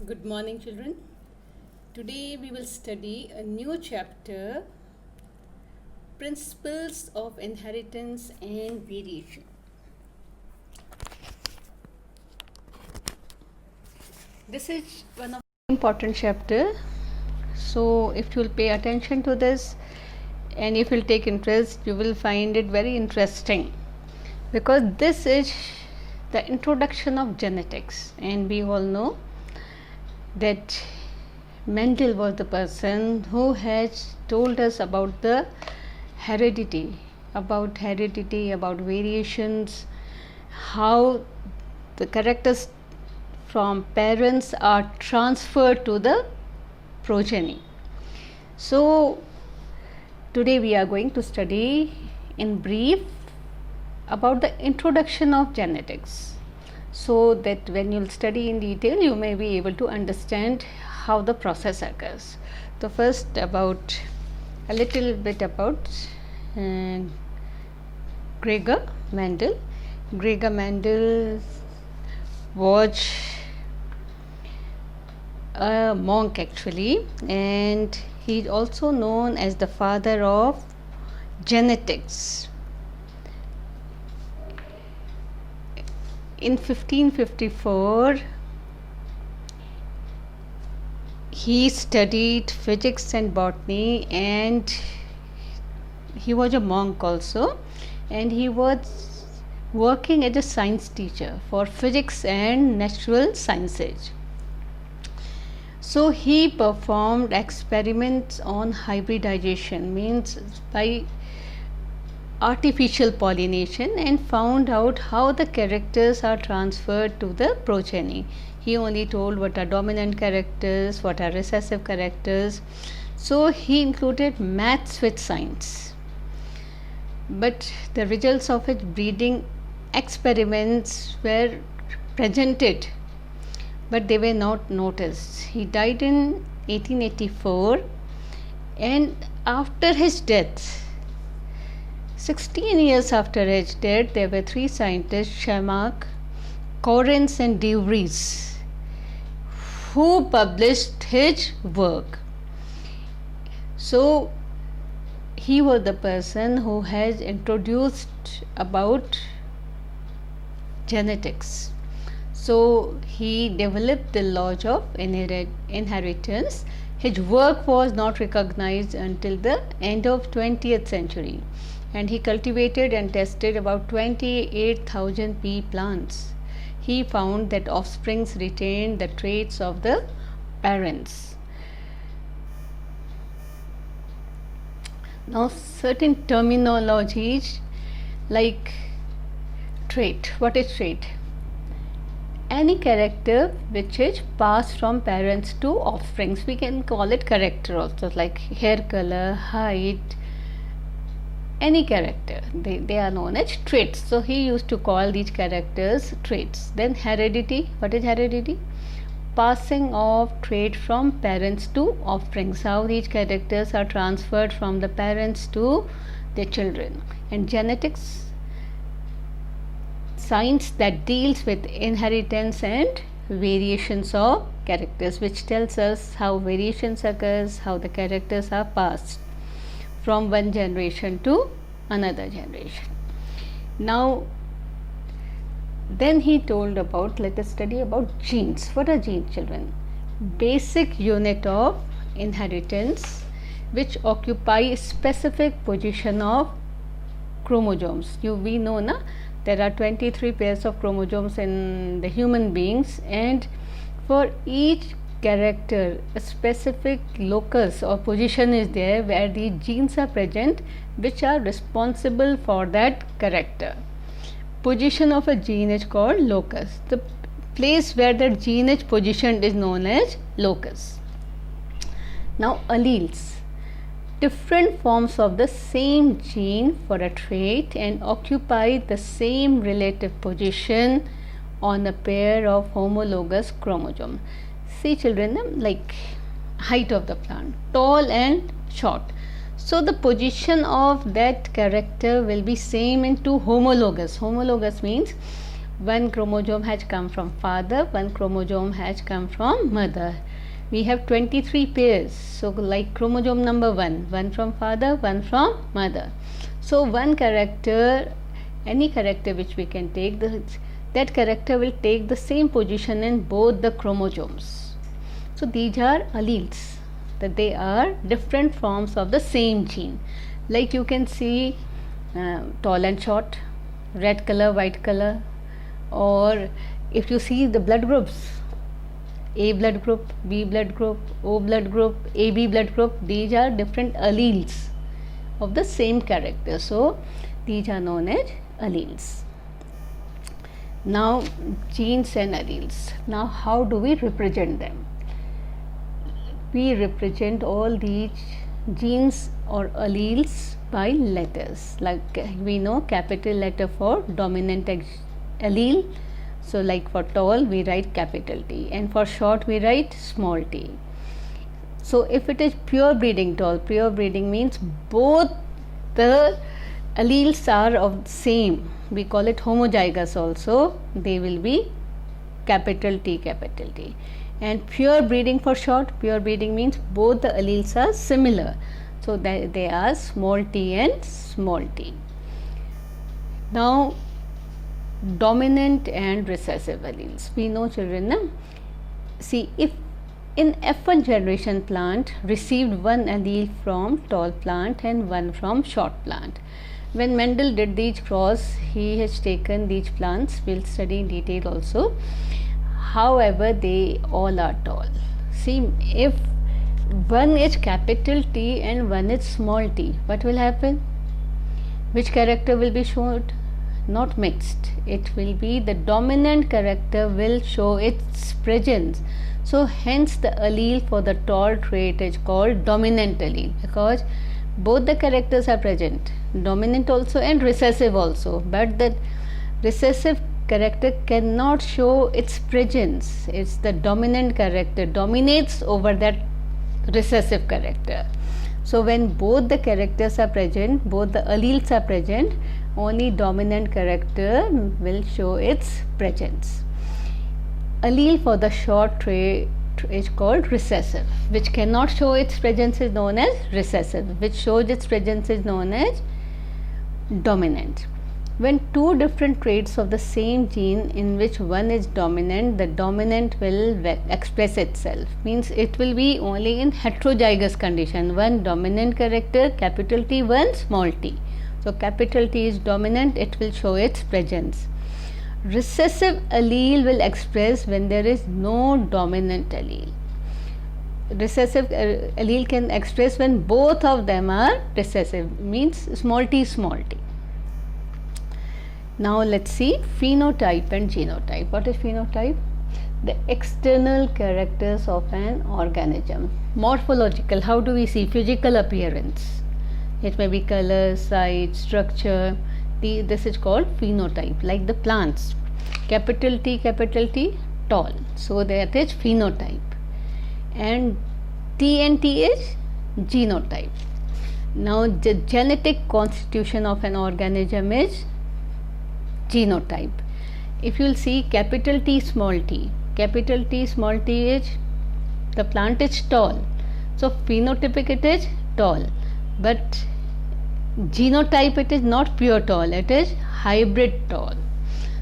Good morning, children. Today we will study a new chapter, Principles of Inheritance and Variation. This is one of the important chapter. So if you will pay attention to this and if you will take interest, you will find it very interesting, because this is the introduction of genetics, and we all know that Mendel was the person who has told us about the heredity, about variations, how the characters from parents are transferred to the progeny. So today we are going to study in brief about the introduction of genetics, so that when you'll study in detail you may be able to understand how the process occurs. So first, about a little bit about Gregor Mendel. Gregor Mendel was a monk actually, and he is also known as the father of genetics. In 1554, he studied physics and botany, and he was a monk also, and he was working as a science teacher for physics and natural sciences. So he performed experiments on hybridization, means by artificial pollination, and found out how the characters are transferred to the progeny. He only told what are dominant characters, what are recessive characters. So he included maths with science. But the results of his breeding experiments were presented, but they were not noticed. He died in 1884, and after his death, 16 years after his death, there were three scientists, Chamark, Correns and De Vries, who published his work. So he was the person who has introduced about genetics. So he developed the laws of inheritance. His work was not recognized until the end of 20th century, and he cultivated and tested about 28,000 pea plants. He found that offsprings retained the traits of the parents. Now, certain terminologies like trait. What is trait? Any character which is passed from parents to offsprings. We can call it character also, like hair color, height, any character. They are known as traits. So he used to call these characters traits. Then heredity. What is heredity? Passing of trait from parents to offsprings. How these characters are transferred from the parents to their children. And genetics, science that deals with inheritance and variations of characters, which tells us how variations occurs, how the characters are passed from one generation to another generation. Now, then he told about, let us study about genes. What are genes, children? Basic unit of inheritance which occupy specific position of chromosomes. We know na, there are 23 pairs of chromosomes in the human beings, and for each character a specific locus or position is there where the genes are present which are responsible for that character. Position of a gene is called locus. The place where that gene is positioned is known as locus. Now, alleles, different forms of the same gene for a trait and occupy the same relative position on a pair of homologous chromosomes. See, children, like height of the plant, tall and short. So the position of that character will be same in two homologous. Homologous means one chromosome has come from father, one chromosome has come from mother. We have 23 pairs. So like chromosome number 1, one from father, one from mother. So one character, any character which we can take, that character will take the same position in both the chromosomes. So these are alleles, that they are different forms of the same gene. Like you can see tall and short, red color, white color, or if you see the blood groups, A blood group, B blood group, O blood group, AB blood group, these are different alleles of the same character. So these are known as alleles. Now genes and alleles. Now how do we represent them? We represent all these genes or alleles by letters. Like we know capital letter for dominant allele. So like for tall we write capital T, and for short we write small t. So if it is pure breeding tall, pure breeding means both the alleles are of same, we call it homozygous also, they will be capital T, capital T. And pure breeding for short, pure breeding means both the alleles are similar, so they are small t and small t. Now dominant and recessive alleles, we know children, na? See, if in F1 generation plant received one allele from tall plant and one from short plant. When Mendel did these cross, he has taken these plants, we'll study in detail also. However, they all are tall. See, if one is capital T and one is small t, what will happen? Which character will be shown? Not mixed. It will be the dominant character will show its presence. So hence the allele for the tall trait is called dominant allele, because both the characters are present, dominant also and recessive also, but the recessive character cannot show its presence. It's the dominant character dominates over that recessive character. So when both the characters are present, both the alleles are present, only dominant character will show its presence. Allele for the short trait is called recessive, which cannot show its presence is known as recessive, which shows its presence is known as dominant. When two different traits of the same gene in which one is dominant, the dominant will express itself, means it will be only in heterozygous condition, one dominant character capital T, one small t. So capital T is dominant, it will show its presence. Recessive allele will express when there is no dominant allele. Recessive allele can express when both of them are recessive, means small t, small t. Now let's see phenotype and genotype. What is phenotype? The external characters of an organism. Morphological, how do we see? Physical appearance. It may be color, size, structure. This is called phenotype, like the plants. Capital T, tall. So that is phenotype. And T is genotype. Now the genetic constitution of an organism is genotype. If you will see capital T, small t is the plant is tall. So phenotypic it is tall. But genotype it is not pure tall, it is hybrid tall.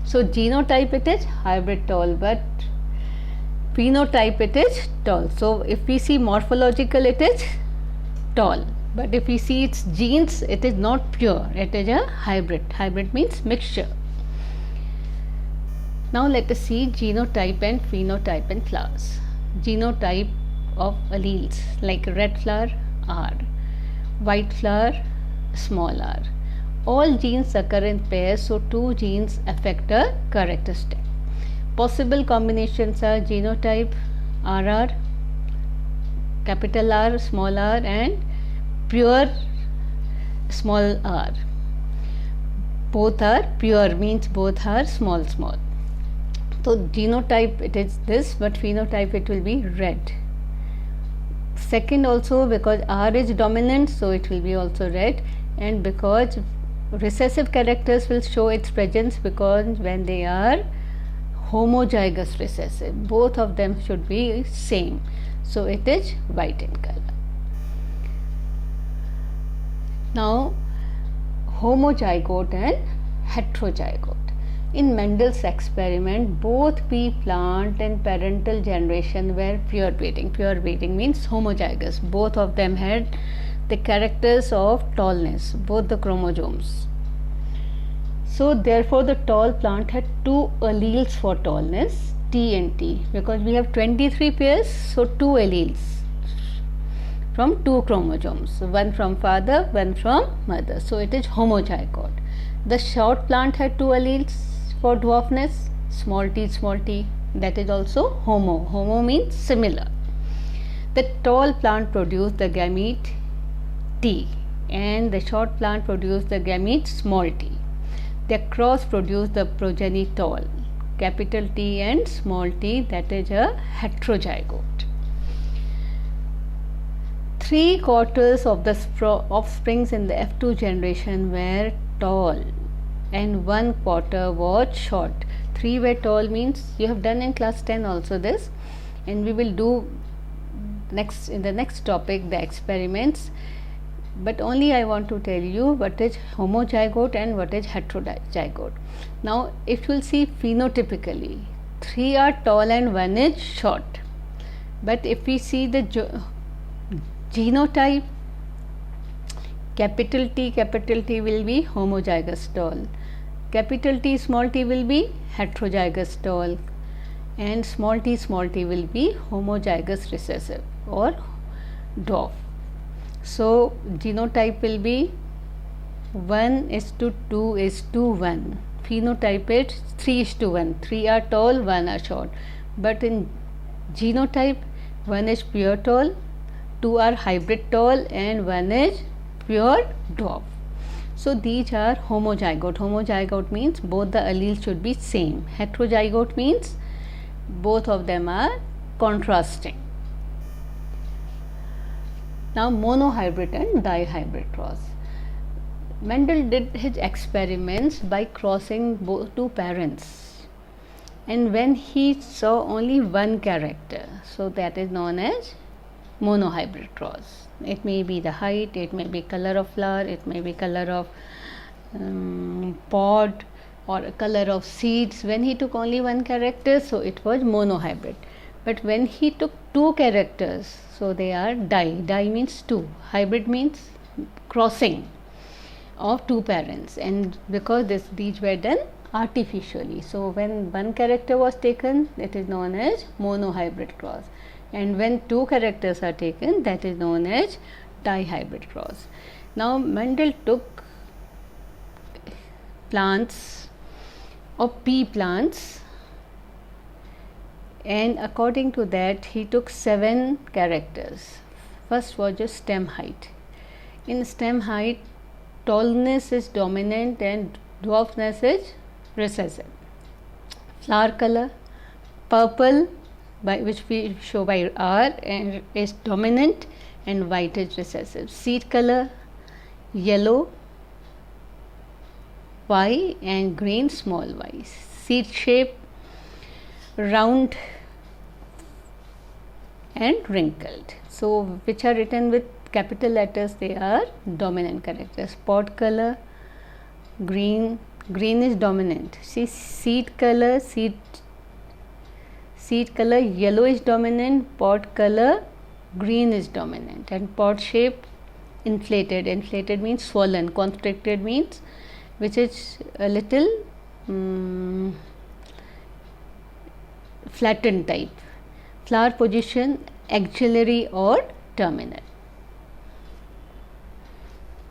So genotype it is hybrid tall, but phenotype it is tall. So if we see morphological it is tall, but if we see its genes it is not pure, it is a hybrid. Hybrid means mixture. Now let us see genotype and phenotype in flowers. Genotype of alleles, like red flower R, white flower small r. All genes occur in pairs, so two genes affect a characteristic. Possible combinations are genotype RR, capital R, small r, and pure small r. Both are pure, means both are small. So genotype it is this, but phenotype it will be red. Second also, because R is dominant, so it will be also red, and because recessive characters will show its presence because when they are homozygous recessive, both of them should be same, so it is white in color. Now homozygote and heterozygote. In Mendel's experiment, both pea plant and parental generation were pure breeding. Pure breeding means homozygous. Both of them had the characters of tallness, both the chromosomes. So therefore the tall plant had two alleles for tallness, T and T, because we have 23 pairs, so two alleles from two chromosomes, one from father, one from mother, so it is homozygote. The short plant had two alleles for dwarfness, small t, that is also homo. Homo means similar. The tall plant produced the gamete T and the short plant produced the gamete small t. The cross produced the progeny tall, capital T and small t, that is a heterozygote. 3/4 of the offsprings in the F2 generation were tall and 1/4 was short. 3 were tall means you have done in class 10 also this, and we will do next in the next topic the experiments, but only I want to tell you what is homozygote and what is heterozygote. Now if you will see phenotypically, 3 are tall and 1 is short, but if we see the genotype, capital T will be homozygous tall, capital T small t will be heterozygous tall, and small t will be homozygous recessive or dwarf. So genotype will be 1:2:1. Phenotype is 3:1. 3 are tall, 1 are short. But in genotype, 1 is pure tall, 2 are hybrid tall, and 1 is pure dwarf. So these are homozygote. Homozygote means both the alleles should be same. Heterozygote means both of them are contrasting. Now monohybrid and dihybrid cross. Mendel did his experiments by crossing both two parents, and when he saw only one character, so that is known as monohybrid cross. It may be the height, it may be color of flower, it may be color of pod or color of seeds. When he took only one character, so it was monohybrid. But when he took two characters, so they are di means two, hybrid means crossing of two parents, and because these were done artificially, so when one character was taken, it is known as monohybrid cross, and when two characters are taken, that is known as dihybrid cross. Now Mendel took plants or pea plants, and according to that he took 7 characters. First was just stem height. In stem height, tallness is dominant and dwarfness is recessive. Flower color, purple, by which we show by R, and is dominant, and white is recessive. Seed color, yellow, Y, and green, small y. Seed shape, round and wrinkled. So which are written with capital letters, they are dominant characters. Pod color, green is dominant. See, seed color, yellow is dominant, pod color green is dominant, and pod shape inflated means swollen, constricted means which is a little flattened type. Flower position, axillary or terminal,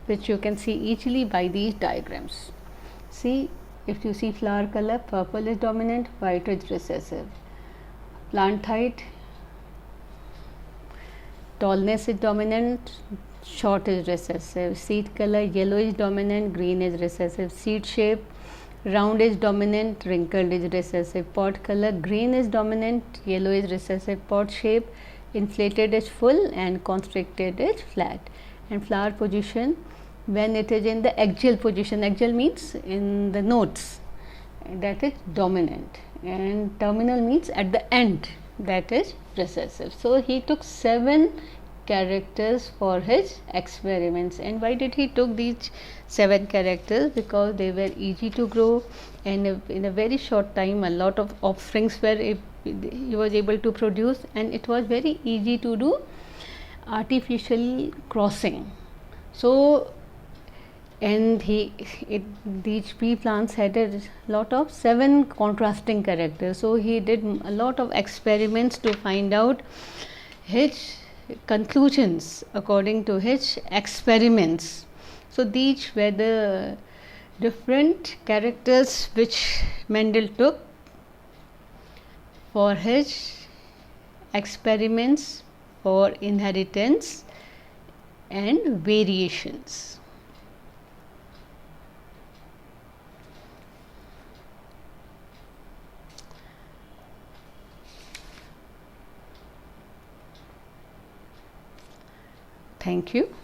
which you can see easily by these diagrams. See, if you see flower color, purple is dominant, white is recessive. Plant height, tallness is dominant, short is recessive. Seed color, yellow is dominant, green is recessive. Seed shape, round is dominant, wrinkled is recessive. Pod color, green is dominant, yellow is recessive. Pod shape, inflated is full and constricted is flat. And flower position, when it is in the axial position. Axial means in the notes, that is dominant, and terminal means at the end, that is recessive. So he took 7 characters for his experiments. And why did he took these 7 characters? Because they were easy to grow, and in a very short time a lot of offsprings were he was able to produce, and it was very easy to do artificial crossing. So, and these pea plants had a lot of 7 contrasting characters. So he did a lot of experiments to find out his conclusions according to his experiments. So these were the different characters which Mendel took for his experiments for inheritance and variations. Thank you.